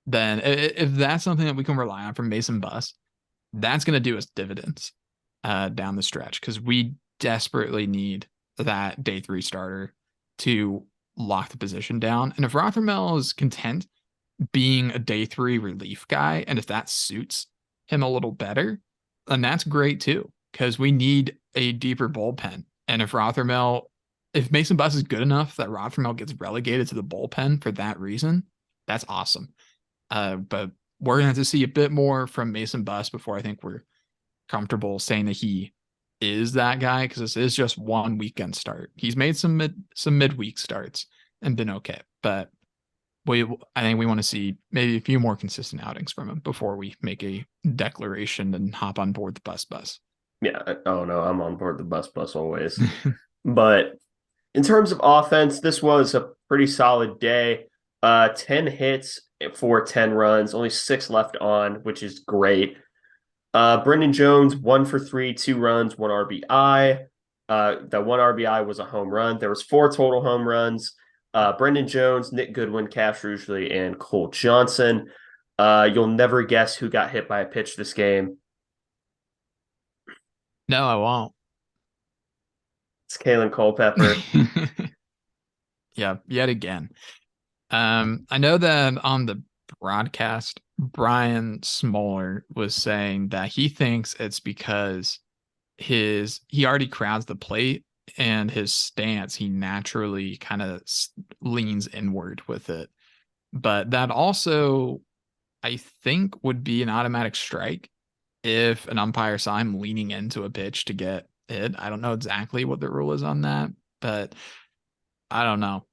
then if that's something that we can rely on from Mason Buss, that's going to do us dividends down the stretch, because we desperately need that day 3 starter to lock the position down. And if Rothermel is content being a day 3 relief guy, and if that suits him a little better, then that's great too, because we need a deeper bullpen. And if Mason Buss is good enough that Rothermel gets relegated to the bullpen for that reason, that's awesome. But we're going to have to see a bit more from Mason Buss before I think we're comfortable saying that he is that guy, because this is just one weekend start. He's made some midweek starts and been okay, but I think we want to see maybe a few more consistent outings from him before we make a declaration and hop on board the bus. Yeah. Oh no, I'm on board the bus always. But in terms of offense, this was a pretty solid day. 10 hits for 10 runs, only 6 left on, which is great. Brendan Jones, 1 for 3, 2 runs, 1 RBI. The 1 RBI was a home run. There was 4 total home runs. Brendan Jones, Nick Goodwin, Cash Rugeley, and Cole Johnson. You'll never guess who got hit by a pitch this game. No, I won't. It's Kalen Culpepper. Yeah, yet again. I know that on the broadcast, Brian Smoller was saying that he thinks it's because he already crowds the plate, and his stance, he naturally kind of leans inward with it. But that also, I think, would be an automatic strike if an umpire saw him leaning into a pitch to get hit. I don't know exactly what the rule is on that, but I don't know.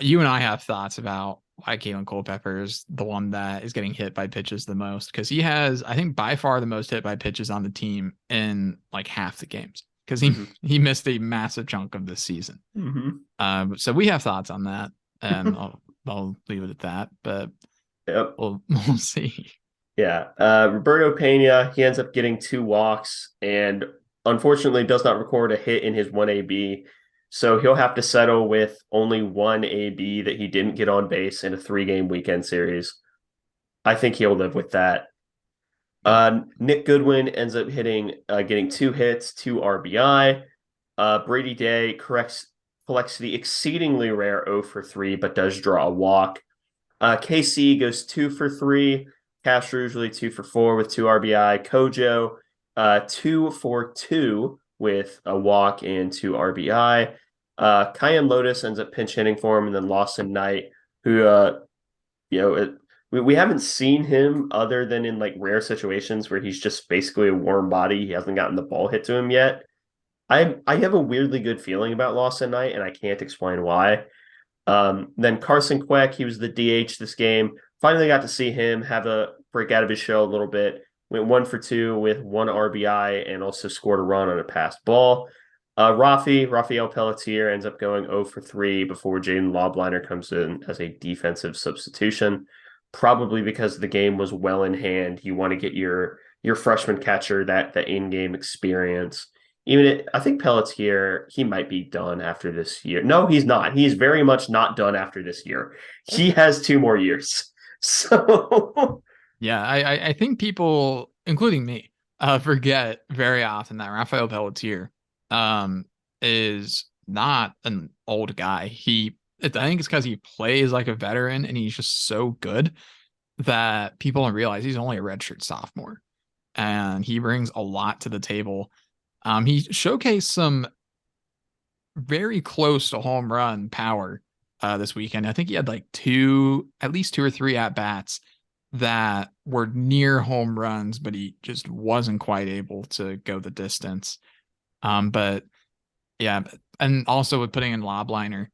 You and I have thoughts about why Kalen Culpepper is the one that is getting hit by pitches the most, because he has, I think, by far the most hit by pitches on the team in like half the games, because he missed a massive chunk of this season. So we have thoughts on that, and I'll leave it at that. But Yep. we'll see. Yeah. Roberto Pena, he ends up getting 2 walks, and unfortunately does not record a hit in his 1 AB. So he'll have to settle with only 1 AB that he didn't get on base in a 3-game weekend series. I think he'll live with that. Yeah. Nick Goodwin ends up getting 2 hits, 2 RBI. Brady Day collects the exceedingly rare 0 for 3, but does draw a walk. KC goes 2 for 3. Castro usually 2 for 4 with 2 RBI. Kojo 2 for 2 with a walk and 2 RBI. Kyan Lotus ends up pinch hitting for him, and then Lawson Knight, who you know it, we haven't seen him other than in like rare situations where he's just basically a warm body. He hasn't gotten the ball hit to him yet. I have a weirdly good feeling about Lawson Knight, and I can't explain why. Then Carson Queck, he was the DH this game. Finally got to see him have a break out of his shell a little bit. Went 1 for 2 with 1 RBI and also scored a run on a passed ball. Rafael Pelletier ends up going 0 for 3 before Jaden Lobliner comes in as a defensive substitution. Probably because the game was well in hand. You want to get your freshman catcher that the in-game experience. I think Pelletier, he might be done after this year. No, he's not. He's very much not done after this year. He has 2 more years. So Yeah, I think people, including me, forget very often that Rafael Pelletier is not an old guy. I think it's because he plays like a veteran and he's just so good that people don't realize he's only a redshirt sophomore, and he brings a lot to the table. He showcased some very close to home run power this weekend. I think he had like at least 2 or 3 at bats that were near home runs, but he just wasn't quite able to go the distance. But yeah, and also with putting in Lobliner,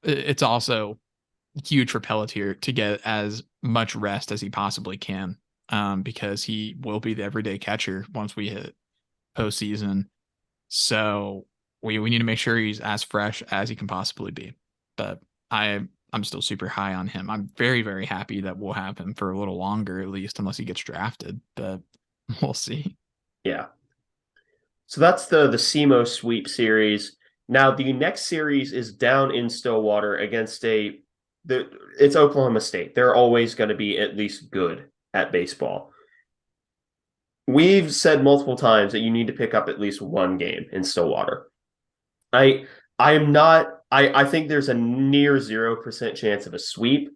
it's also huge for Pelletier to get as much rest as he possibly can, because he will be the everyday catcher once we hit postseason. So we need to make sure he's as fresh as he can possibly be. But I'm still super high on him. I'm very, very happy that we'll have him for a little longer, at least, unless he gets drafted. But we'll see. yeah. So that's the SEMO sweep series. Now the next series is down in Stillwater against it's Oklahoma State. They're always going to be at least good at baseball. We've said multiple times that you need to pick up at least one game in Stillwater. I am not I think there's a near 0% chance of a sweep.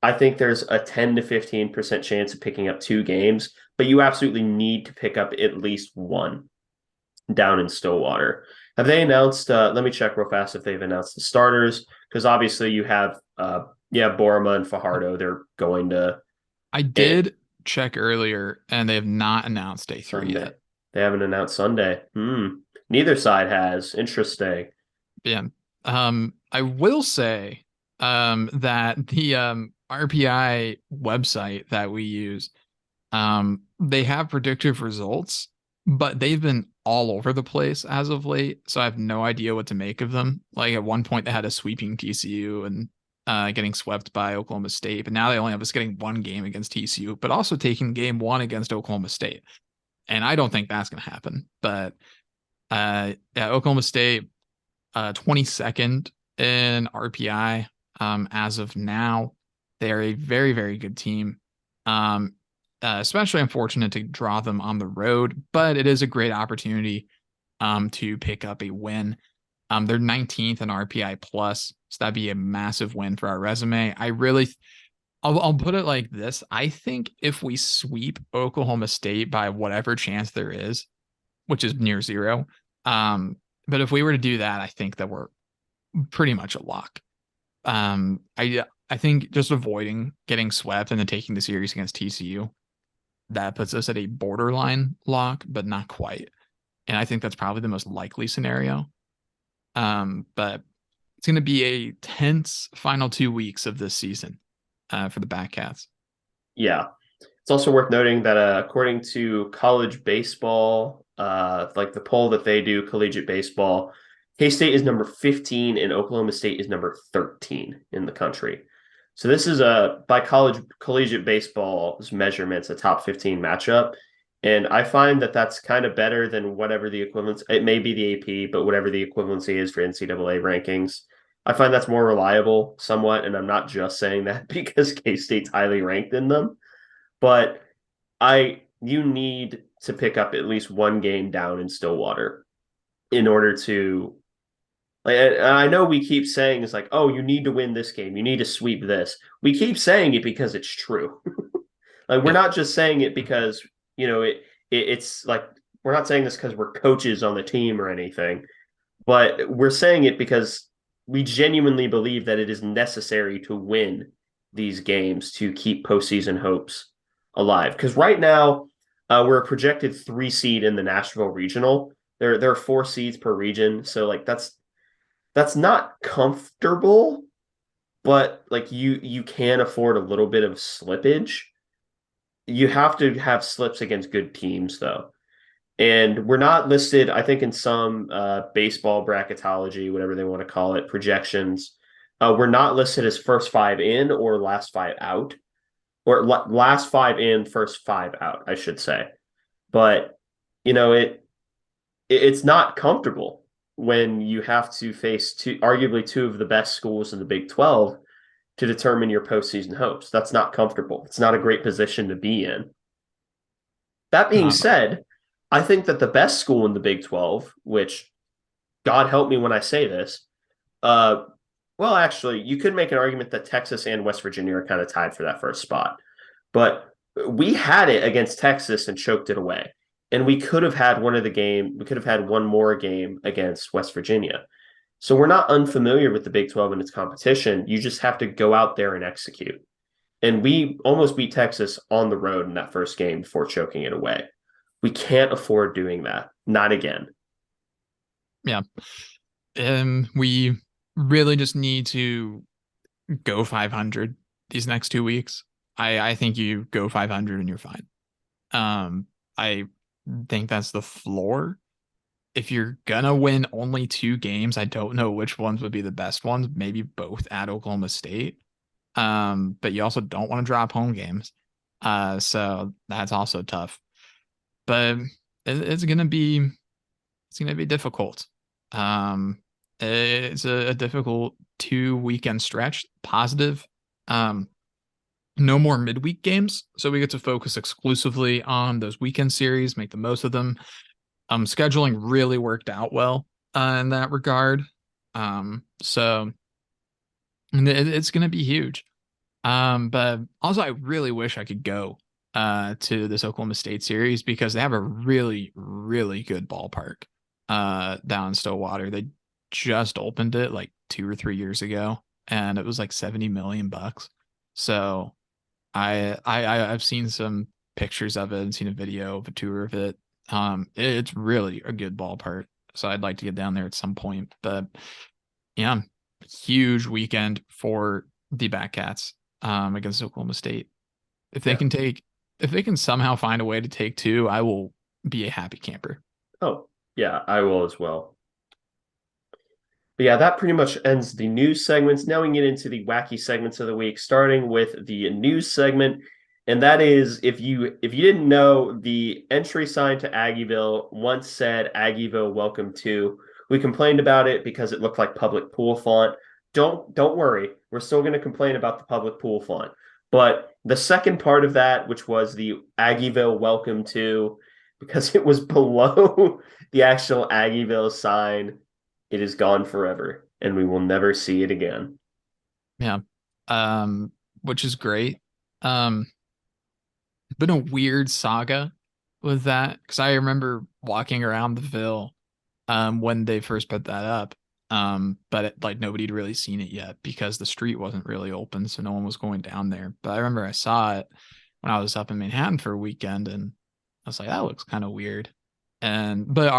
I think there's a 10 to 15% chance of picking up 2 games, but you absolutely need to pick up at least one down in Stillwater. Have they announced let me check real fast if they've announced the starters, because obviously you have Borma and Fajardo. They're going to I did check earlier, and they have not announced day 3 Sunday. yet. They haven't announced Sunday. Neither side has. Interesting. Yeah. I will say that the RPI website that we use, they have predictive results, but they've been all over the place as of late, so I have no idea what to make of them. Like at one point they had a sweeping TCU and getting swept by Oklahoma State, but now they only have us getting 1 game against TCU, but also taking game 1 against Oklahoma State. And I don't think that's going to happen. But yeah, Oklahoma State 22nd in RPI as of now. They're a very, very good team. Especially unfortunate to draw them on the road, but it is a great opportunity to pick up a win. They're 19th in RPI plus, so that'd be a massive win for our resume. I'll put it like this. I think if we sweep Oklahoma State by whatever chance there is, which is near 0, but if we were to do that, I think that we're pretty much a lock. I think just avoiding getting swept and then taking the series against TCU, that puts us at a borderline lock, but not quite. And I think that's probably the most likely scenario. But it's going to be a tense final 2 weeks of this season for the Batcats. Yeah. It's also worth noting that according to college baseball, like the poll that they do, collegiate baseball, K-State is number 15 and Oklahoma State is number 13 in the country. So this is by collegiate baseball's measurements, a top 15 matchup. And I find that that's kind of better than whatever the equivalence, it may be the AP, but whatever the equivalency is for NCAA rankings. I find that's more reliable somewhat. And I'm not just saying that because K State's highly ranked in them, but you need to pick up at least one game down in Stillwater in order to like. I know we keep saying it's like, oh, you need to win this game, you need to sweep this. We keep saying it because it's true. Like we're Yep. not just saying it because it's like we're not saying this because we're coaches on the team or anything, but we're saying it because we genuinely believe that it is necessary to win these games to keep postseason hopes alive. Because right now, we're a projected 3 seed in the Nashville regional. There are 4 seeds per region, so like that's not comfortable, but like you can afford a little bit of slippage. You have to have slips against good teams though. And we're not listed, I think, in some baseball bracketology, whatever they want to call it, projections. We're not listed as first 5 in or last 5 out, or last 5 in, first 5 out, I should say. But it's not comfortable when you have to face arguably two of the best schools in the Big 12 to determine your postseason hopes. That's not comfortable. It's not a great position to be in. That being Not at all. said, I think that the best school in the Big 12, which God help me when I say this, uh, well, actually, you could make an argument that Texas and West Virginia are kind of tied for that first spot. But we had it against Texas and choked it away. And we could have had we could have had one more game against West Virginia. So we're not unfamiliar with the Big 12 and its competition. You just have to go out there and execute. And we almost beat Texas on the road in that first game before choking it away. We can't afford doing that. Not again. Yeah. We really just need to go 500 these next 2 weeks. I think you go 500 and you're fine. I think that's the floor. If you're gonna win only 2 games, I don't know which ones would be the best ones. Maybe both at Oklahoma State. But you also don't want to drop home games. So that's also tough. But it's gonna be difficult. It's a difficult 2 weekend stretch. Positive. No more midweek games, so we get to focus exclusively on those weekend series, make the most of them. Scheduling really worked out well in that regard. So it's going to be huge. But also, I really wish I could go to this Oklahoma State series because they have a really, really good ballpark down in Stillwater. They just opened it like 2 or 3 years ago, and it was like 70 million bucks. So I've seen some pictures of it and seen a video of a tour of it. It's really a good ballpark. So I'd like to get down there at some point. But yeah, huge weekend for the Batcats against Oklahoma State. If they Yeah. can take, if they can somehow find a way to take 2, I will be a happy camper. Oh, yeah, I will as well. But yeah, that pretty much ends the news segments. Now we can get into the wacky segments of the week, starting with the news segment. And that is if you didn't know, the entry sign to Aggieville once said Aggieville Welcome to. We complained about it because it looked like public pool font. Don't worry. We're still going to complain about the public pool font. But the second part of that, which was the Aggieville Welcome to, because it was below the actual Aggieville sign, it is gone forever, and we will never see it again. Yeah. Which is great. Um, been a weird saga with that because I remember walking around the Ville when they first put that up. But like nobody had really seen it yet because the street wasn't really open, so no one was going down there. But I remember I saw it when I was up in Manhattan for a weekend, and I was like, that looks kind of weird. But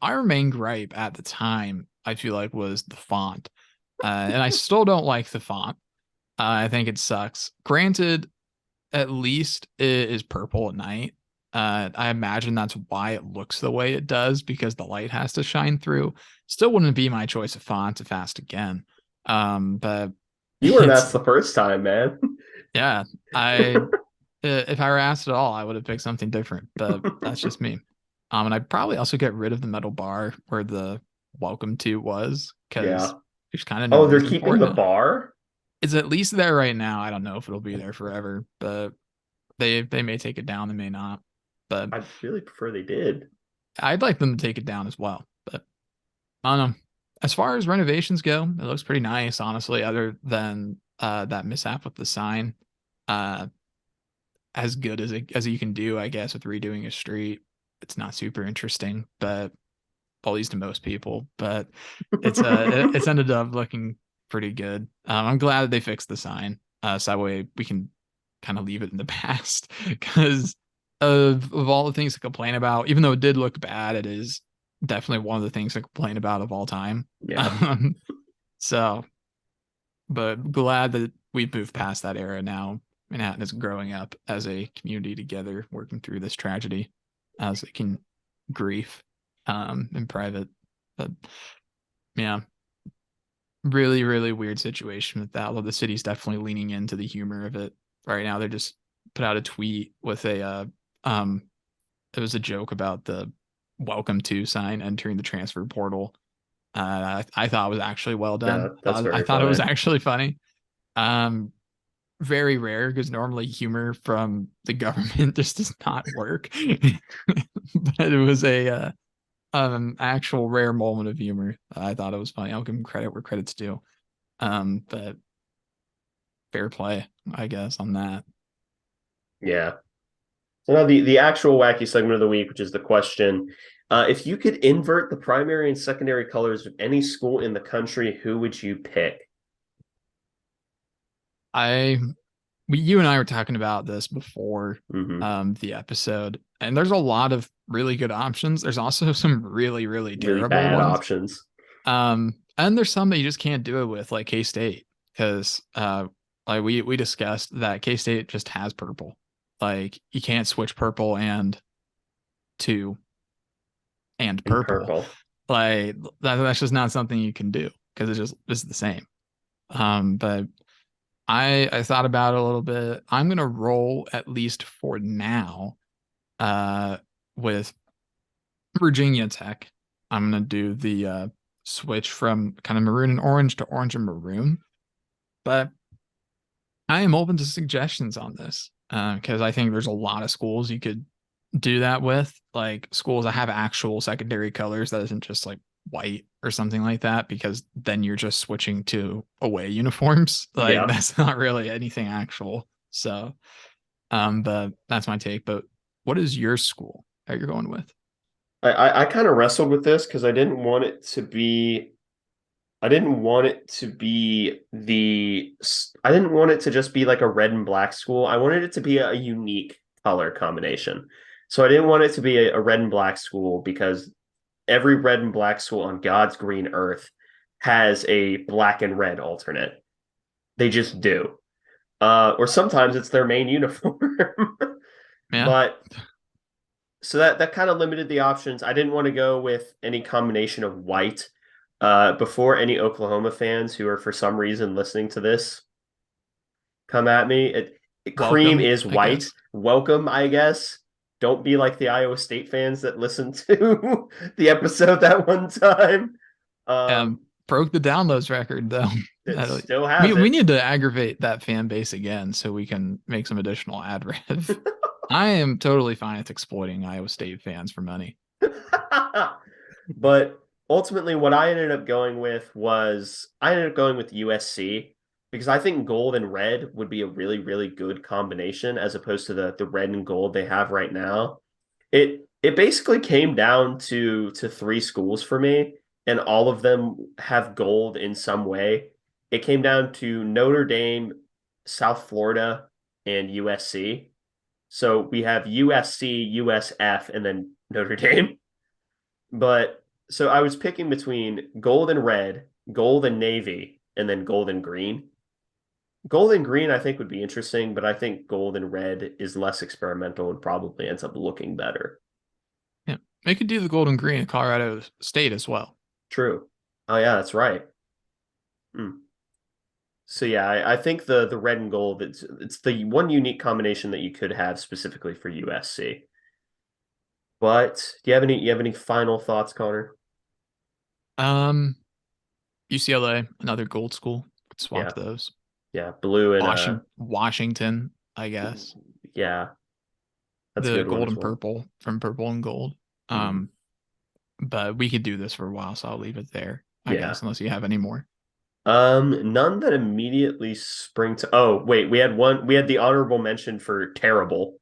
our main gripe at the time, I feel like, was the font. And I still don't like the font. I think it sucks. Granted, at least it is purple at night. I imagine that's why it looks the way it does because the light has to shine through. Still wouldn't be my choice of font if asked again. But You weren't it's asked the first time, man. yeah, I If I were asked at all, I would have picked something different, but that's just me. And I'd probably also get rid of the metal bar where the welcome to was, because Yeah. there's kind of no Oh, they're reason for keeping it the now. bar? It's at least there right now. I don't know if it'll be there forever, but they may take it down, they may not. But I really prefer they did. I'd like them to take it down as well. But I don't know. As far as renovations go, it looks pretty nice, honestly, other than that mishap with the sign. Uh as good as you can do, I guess, with redoing a street. It's not super interesting, but at least to most people. But it's ended up looking pretty good. I'm glad that they fixed the sign, so that way we can kind of leave it in the past. Because of all the things to complain about, even though it did look bad, it is definitely one of the things to complain about of all time. Yeah. Um, so, but glad that we've moved past that era now. Manhattan is growing up as a community together, working through this tragedy as it can grief in private. But yeah, really, really weird situation with that. Although the city's definitely leaning into the humor of it right now. They just put out a tweet with a it was a joke about the welcome to sign entering the transfer portal. I thought it was actually well Yeah, done. that's I very thought it was funny. actually funny. Um, very rare because normally humor from the government just does not work. But it was a actual rare moment of humor. I thought it was funny. I'll give him credit where credit's due. But fair play, I guess, on that. Yeah. So now the actual wacky segment of the week, which is the question. If you could invert the primary and secondary colors of any school in the country, who would you pick? I you and I were talking about this before Hmm. the episode, and there's a lot of really good options. There's also some really, really Really terrible bad ones. options. And there's some that you just can't do it with, like K-State, because like we discussed that K-State just has purple. Like you can't switch purple to and And purple. purple. Like that's just not something you can do because it's the same. But I thought about it a little bit. I'm gonna roll at least for now, uh, with Virginia Tech. I'm gonna do the switch from kind of maroon and orange to orange and maroon. But I am open to suggestions on this because I think there's a lot of schools you could do that with, like schools that have actual secondary colors that isn't just like white or something like that, because then you're just switching to away uniforms. Like Yeah. that's not really anything actual. So, but that's my take. But what is your school that you're going with? I kind of wrestled with this because I didn't want it to just be like a red and black school. I wanted it to be a unique color combination. So I didn't want it to be a red and black school because every red and black school on God's green earth has a black and red alternate. They just do. Or sometimes it's their main uniform. Yeah. But so that kind of limited the options. I didn't want to go with any combination of white. Before any Oklahoma fans who are for some reason listening to this come at me, cream Welcome, is I white. guess. Welcome, I guess. Don't be like the Iowa State fans that listened to the episode that one time. Um, Broke the downloads record though. it That- still we has we it. need to aggravate that fan base again so we can make some additional ad rev. I am totally fine with exploiting Iowa State fans for money. But ultimately, what I ended up going with USC because I think gold and red would be a really, really good combination as opposed to the red and gold they have right now. It basically came down to three schools for me, and all of them have gold in some way. It came down to Notre Dame, South Florida, and USC. So we have USC, USF, and then Notre Dame. But so I was picking between gold and red, gold and navy, and then gold and green. Gold and green, I think, would be interesting, but I think gold and red is less experimental and probably ends up looking better. Yeah. They could do the Golden Green in Colorado State as well. True. Oh, yeah, that's right. Hmm. So yeah, I think the red and gold, it's the one unique combination that you could have specifically for USC. But do you have any final thoughts, Connor? Um, UCLA, another gold school. Could swap Yeah, those. yeah, blue and Washington, I guess. yeah, that's a The good one gold as and well. purple from purple and gold. Mhm. Um, but we could do this for a while, so I'll leave it there, I Yeah. guess, unless you have any more. None that immediately spring to. Oh, wait, we had the honorable mention for terrible,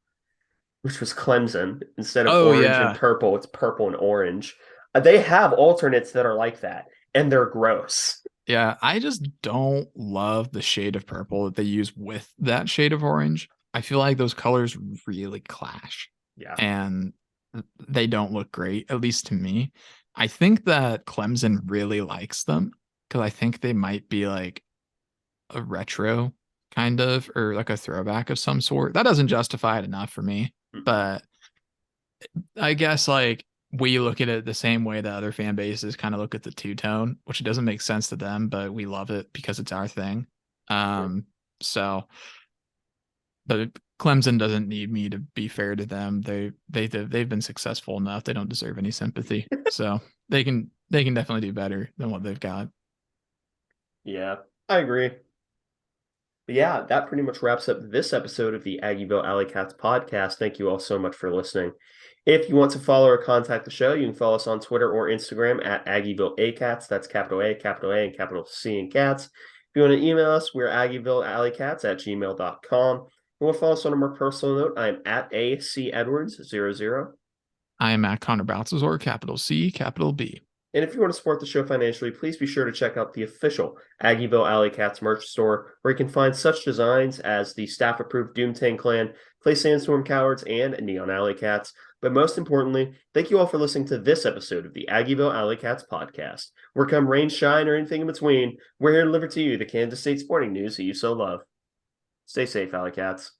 which was Clemson. Instead of Oh orange and yeah. purple, it's purple and orange. They have alternates that are like that, and they're gross. Yeah, I just don't love the shade of purple that they use with that shade of orange. I feel like those colors really clash Yeah. and they don't look great, at least to me. I think that Clemson really likes them because I think they might be like a retro kind of or like a throwback of some sort. That doesn't justify it enough for me, Mhm. but I guess like we look at it the same way that other fan bases kind of look at the two tone, which doesn't make sense to them, but we love it because it's our thing. Sure. So but Clemson doesn't need me to be fair to them. They've been successful enough. They don't deserve any sympathy. So they can definitely do better than what they've got. Yeah, I agree. But yeah, that pretty much wraps up this episode of the Aggieville Alleycats podcast. Thank you all so much for listening. If you want to follow or contact the show, you can follow us on Twitter or Instagram at Aggieville Alleycats. That's capital A, and capital C in cats. If you want to email us, we're AggieVilleAlleycats@gmail.com. If you want to follow us on a more personal note, I'm at AC Edwards00. I am at Connor Baltzazor, capital C, capital B. And if you want to support the show financially, please be sure to check out the official Aggieville Alleycats merch store, where you can find such designs as the staff-approved Doomtang Clan, Clay Sandstorm Cowards, and Neon Alleycats. But most importantly, thank you all for listening to this episode of the Aggieville Alleycats podcast. Where come rain, shine, or anything in between, we're here to deliver to you the Kansas State sporting news that you so love. Stay safe, Alleycats.